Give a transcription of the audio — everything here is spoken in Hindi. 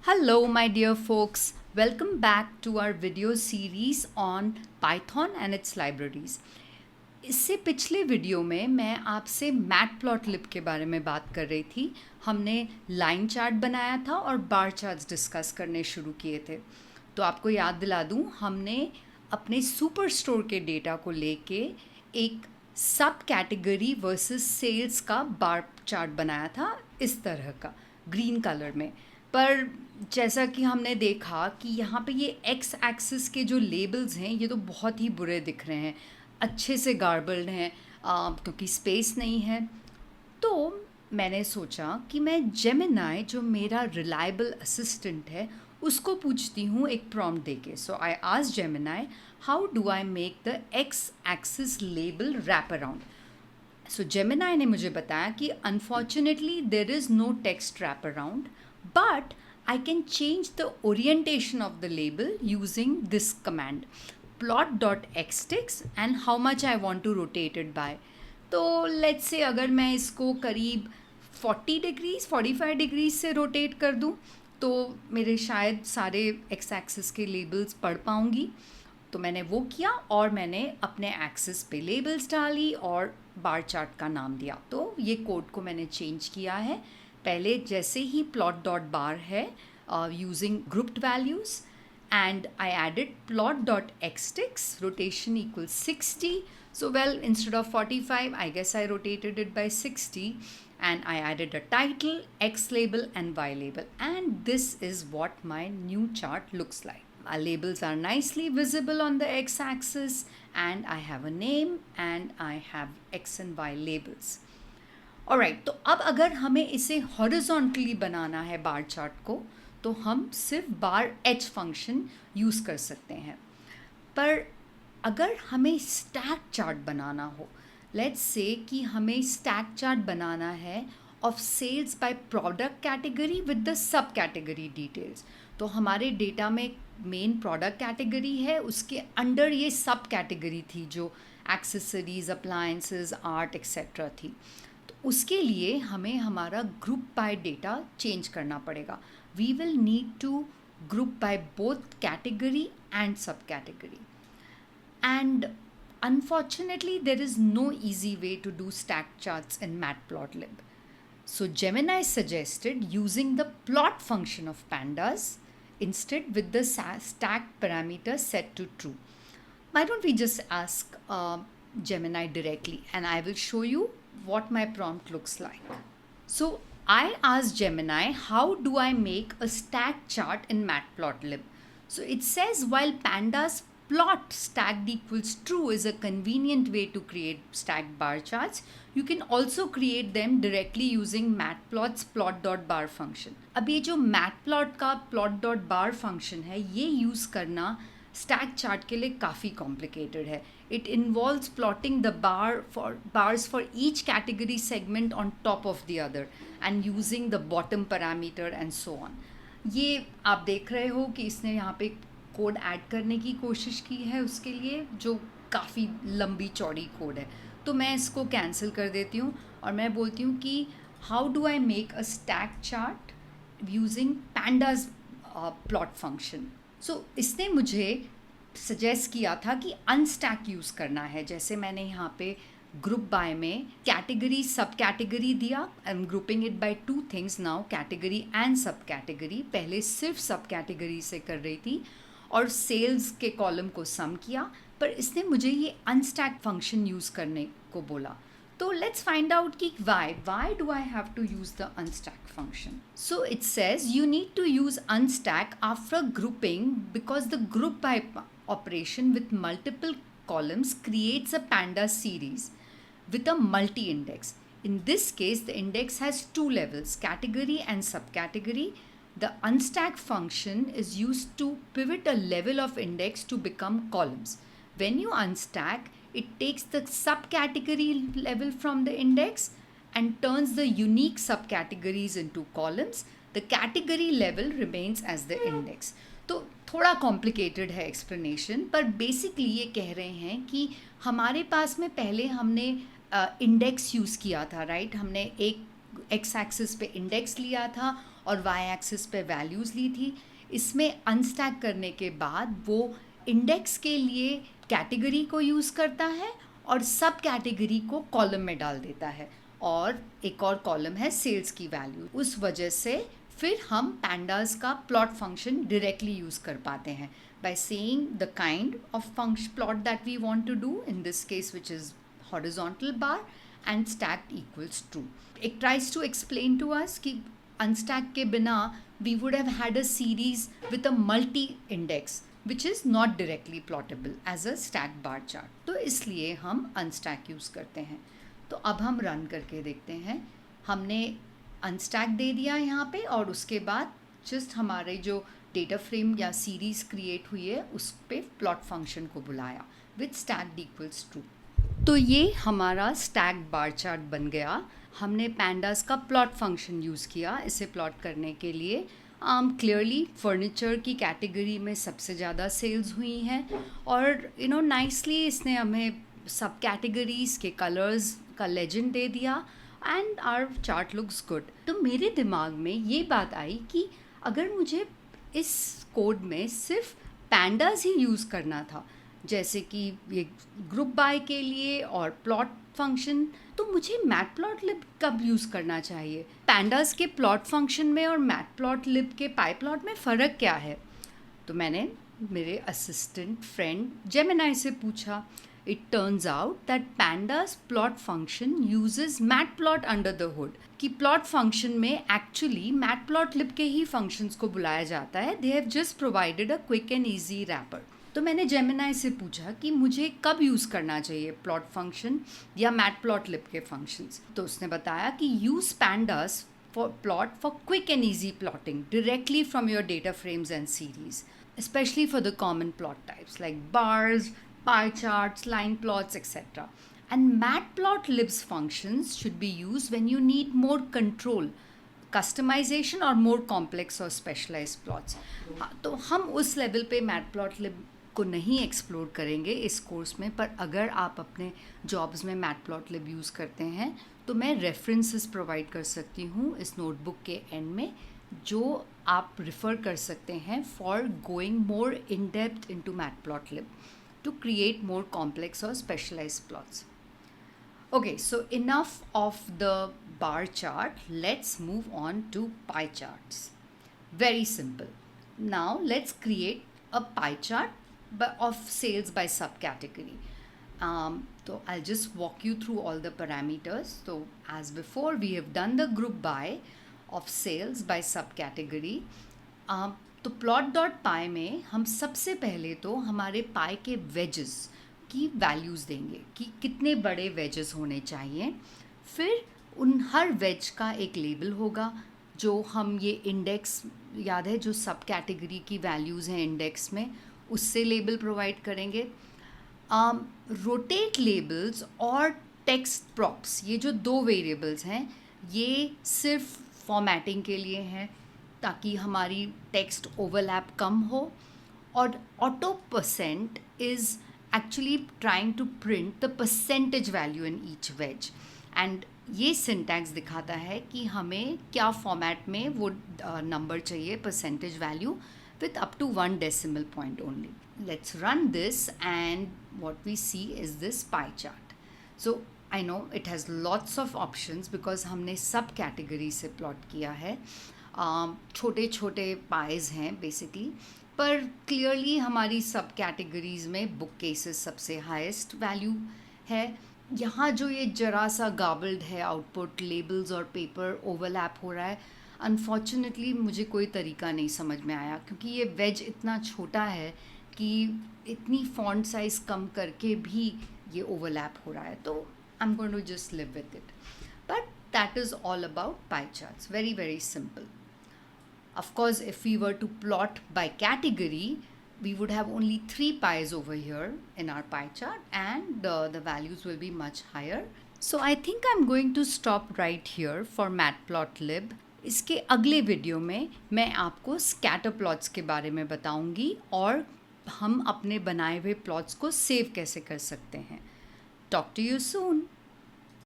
Hello, my dear folks. Welcome back to our video series on Python and its libraries. इससे पिछले वीडियो में मैं आपसे मैटप्लॉटलिब के बारे में बात कर रही थी. हमने लाइन चार्ट बनाया था और बार चार्ट्स डिस्कस करने शुरू किए थे. तो आपको याद दिला दूं, हमने अपने सुपर स्टोर के डेटा को लेके एक सब कैटेगरी वर्सेस सेल्स का बार चार्ट बनाया था, इस तरह का ग्रीन कलर में. पर जैसा कि हमने देखा कि यहाँ पे ये एक्स एक्सिस के जो लेबल्स हैं ये तो बहुत ही बुरे दिख रहे हैं, अच्छे से गार्बल्ड हैं, क्योंकि स्पेस नहीं है. तो मैंने सोचा कि मैं जेमिनाई, जो मेरा रिलायबल असिस्टेंट है, उसको पूछती हूँ एक प्रॉम्प्ट देके. So I asked Gemini, how do I make the x axis label wrap around. So Gemini ने मुझे बताया कि unfortunately there is no text wrap around, but I can change the orientation of the label using this command, plot.xtext, and how much I want to rotate it by. तो let's say अगर मैं इसको करीब 40 डिग्रीज 45 डिग्रीज से रोटेट कर दूँ तो मेरे शायद सारे एक्स एक्सिस के लेबल्स पढ़ पाऊँगी. तो मैंने वो किया और मैंने अपने एक्सिस पे लेबल्स डाली और बार चार्ट का नाम दिया. तो ये कोड को मैंने चेंज किया है. पहले जैसे ही प्लॉट डॉट बार है using grouped values, and I added plot dot xticks rotation equal 60. So well, instead of 45, I guess I rotated it by 60, and I added a title, X label and Y label, and this is what my new chart looks like. Our labels are nicely visible on the X axis, and I have a name and I have X and Y labels. Alright, तो अब अगर हमें इसे हॉरिजॉन्टली बनाना है बार चार्ट को, तो हम सिर्फ बार एच फंक्शन यूज़ कर सकते हैं. पर अगर हमें स्टैक चार्ट बनाना हो, लेट्स से कि हमें स्टैक चार्ट बनाना है of sales by product category with the sub category details. तो हमारे डेटा में मेन प्रोडक्ट कैटेगरी है, उसके अंडर ये सब कैटेगरी थी जो एक्सेसरीज, अप्लायंसेस, आर्ट एक्सेट्रा थी. उसके लिए हमें हमारा ग्रुप बाय डेटा चेंज करना पड़ेगा. We will need to group by both category and subcategory, and unfortunately there is no easy way to do stack charts in matplotlib. So Gemini suggested using the plot function of pandas instead with the stack parameter set to true. Why don't we just ask Gemini directly, and I will show you what my prompt looks like. So I asked Gemini, how do I make a stack chart in matplotlib? So it says, while pandas plot stacked equals true is a convenient way to create stacked bar charts, you can also create them directly using matplot's plot.bar function. अब ये जो matplot का plot.bar function है, ये यूज़ करना स्टैक चार्ट के लिए काफ़ी कॉम्प्लिकेटेड है. It involves plotting the bars for each category segment on top of the other and using the bottom parameter and so on. ये आप देख रहे हो कि इसने यहाँ पे कोड ऐड करने की कोशिश की है उसके लिए, जो काफ़ी लंबी चौड़ी कोड है. तो मैं इसको कैंसिल कर देती हूँ और मैं बोलती हूँ कि how do I make a stack chart using pandas plot function. So इसने मुझे सजेस्ट किया था कि अनस्टैक यूज़ करना है. जैसे मैंने यहाँ पे ग्रुप बाय में कैटेगरी सब कैटेगरी दिया. I am grouping it by two things now, category and सब कैटेगरी. पहले सिर्फ सब कैटेगरी से कर रही थी और सेल्स के कॉलम को सम किया, पर इसने मुझे ये अनस्टैक फंक्शन यूज़ करने को बोला. So let's find out ki why do I have to use the unstack function. So it says you need to use unstack after grouping because the group by operation with multiple columns creates a panda series with a multi-index. In this case, the index has two levels, category and subcategory. The unstack function is used to pivot a level of index to become columns. When you unstack, it takes the subcategory level from the index and turns the unique subcategories into columns. The category level remains as the index. तो थोड़ा कॉम्प्लिकेटेड है एक्सप्लेनेशन, पर बेसिकली ये कह रहे हैं कि हमारे पास में पहले हमने इंडेक्स यूज़ किया था, राइट. हमने एक एक्स एक्सिस पे इंडेक्स लिया था और वाई एक्सिस पे वैल्यूज़ ली थी। इसमें अनस्टैक करने के बाद वो इंडेक्स के लिए कैटेगरी को यूज़ करता है और सब कैटेगरी को कॉलम में डाल देता है, और एक और कॉलम है सेल्स की वैल्यू। उस वजह से फिर हम पैंडास का प्लॉट फंक्शन डायरेक्टली यूज़ कर पाते हैं by saying the kind of function plot that we want to do, in this case which is horizontal bar, and stacked equals true. It tries to explain to us कि unstack के बिना we would have had a series with a multi index which is not directly plottable as a stacked bar chart. तो इसलिए हम unstack यूज़ करते हैं। तो अब हम रन करके देखते हैं। हमने unstack दे दिया यहाँ पे, और उसके बाद जस्ट हमारे जो डेटा फ्रेम या सीरीज क्रिएट हुई है उस पे प्लॉट फंक्शन को बुलाया विथ स्टैक्ड इक्वल्स ट्रू। तो ये हमारा स्टैक्ड बार चार्ट बन गया। हमने पैंडास का प्लॉट फंक्शन यूज़ किया इसे प्लॉट करने के लिए। क्लियरली फर्नीचर की कैटेगरी में सबसे ज़्यादा सेल्स हुई हैं, और नाइसली इसने हमें सब कैटेगरीज के कलर्स का लेजेंड दे दिया, and our chart looks good. तो मेरे दिमाग में ये बात आई कि अगर मुझे इस कोड में सिर्फ पैंडास ही यूज़ करना था, जैसे कि ये ग्रुप बाय के लिए और प्लॉट फंक्शन, तो मुझे मैटप्लॉटलिब कब यूज़ करना चाहिए? पैंडास के प्लॉट फंक्शन में और मैटप्लॉटलिब के पाईप्लॉट में फ़र्क क्या है? तो मैंने मेरे असिस्टेंट फ्रेंड जेमिनाई से पूछा। It turns out that pandas plot function uses matplot under the hood. कि plot function में actually matplotlib के ही functions को बुलाया जाता है। They have just provided a quick and easy wrapper. तो मैंने Gemini से पूछा कि मुझे कब यूज़ करना चाहिए plot function या matplotlib के functions। तो उसने बताया कि use pandas for plot for quick and easy plotting directly from your data frames and series, especially for the common plot types like bars, pie charts, line plots, etc. And matplotlib's functions should be used when you need more control, customization or more complex or specialized plots. तो हम उस लेवल पे matplotlib को नहीं एक्सप्लोर करेंगे इस कोर्स में, पर अगर आप अपने जॉब्स में मैटप्लॉटलिब यूज़ करते हैं तो मैं रेफरेंसेस प्रोवाइड कर सकती हूँ इस नोटबुक के एंड में, जो आप रिफ़र कर सकते हैं for going more in depth into matplotlib to create more complex or specialized plots. Okay, so enough of the bar chart. Let's move on to pie charts. Very simple. Now let's create a pie chart of sales by subcategory. So I'll just walk you through all the parameters. So as before, we have done the group by of sales by subcategory. तो plot.py में हम सबसे पहले तो हमारे पाई के वेजेस की वैल्यूज़ देंगे कि कितने बड़े वेजेस होने चाहिए। फिर उन हर वेज का एक लेबल होगा जो हम ये इंडेक्स, याद है जो सब कैटेगरी की वैल्यूज़ हैं इंडेक्स में, उससे लेबल प्रोवाइड करेंगे। रोटेट लेबल्स और टेक्स्ट प्रॉप्स, ये जो दो वेरिएबल्स हैं ये सिर्फ फॉर्मेटिंग के लिए हैं ताकि हमारी टेक्स्ट ओवरलैप कम हो, और auto percent is actually trying to print the percentage value in each wedge, and ये सिंटैक्स दिखाता है कि हमें क्या फॉर्मेट में वो नंबर चाहिए, percentage value with up to 1 decimal point only. Let's run this, and what we see is this pie chart. So I know it has lots of options because हमने सब कैटेगरी से प्लॉट किया है। छोटे छोटे पाइज हैं बेसिकली, पर क्लियरली हमारी सब कैटेगरीज़ में बुक केसेस सबसे हाईएस्ट वैल्यू है। यहाँ जो ये जरा सा गाबल्ड है आउटपुट, लेबल्स और पेपर ओवरलैप हो रहा है, अनफॉर्चुनेटली मुझे कोई तरीका नहीं समझ में आया, क्योंकि ये वेज इतना छोटा है कि इतनी फॉन्ट साइज़ कम करके भी ये ओवरलैप हो रहा है। तो I am going to just live with it, but that is all about pie charts. Very very simple. Of course, if we were to plot by category, we would have only 3 pies over here in our pie chart, and the values will be much higher. So I think I'm going to stop right here for Matplotlib. इसके अगले वीडियो में मैं आपको स्कैटर प्लॉट्स के बारे में बताऊंगी और हम अपने बनाए हुए प्लॉट्स को सेव कैसे कर सकते हैं। Talk to you soon.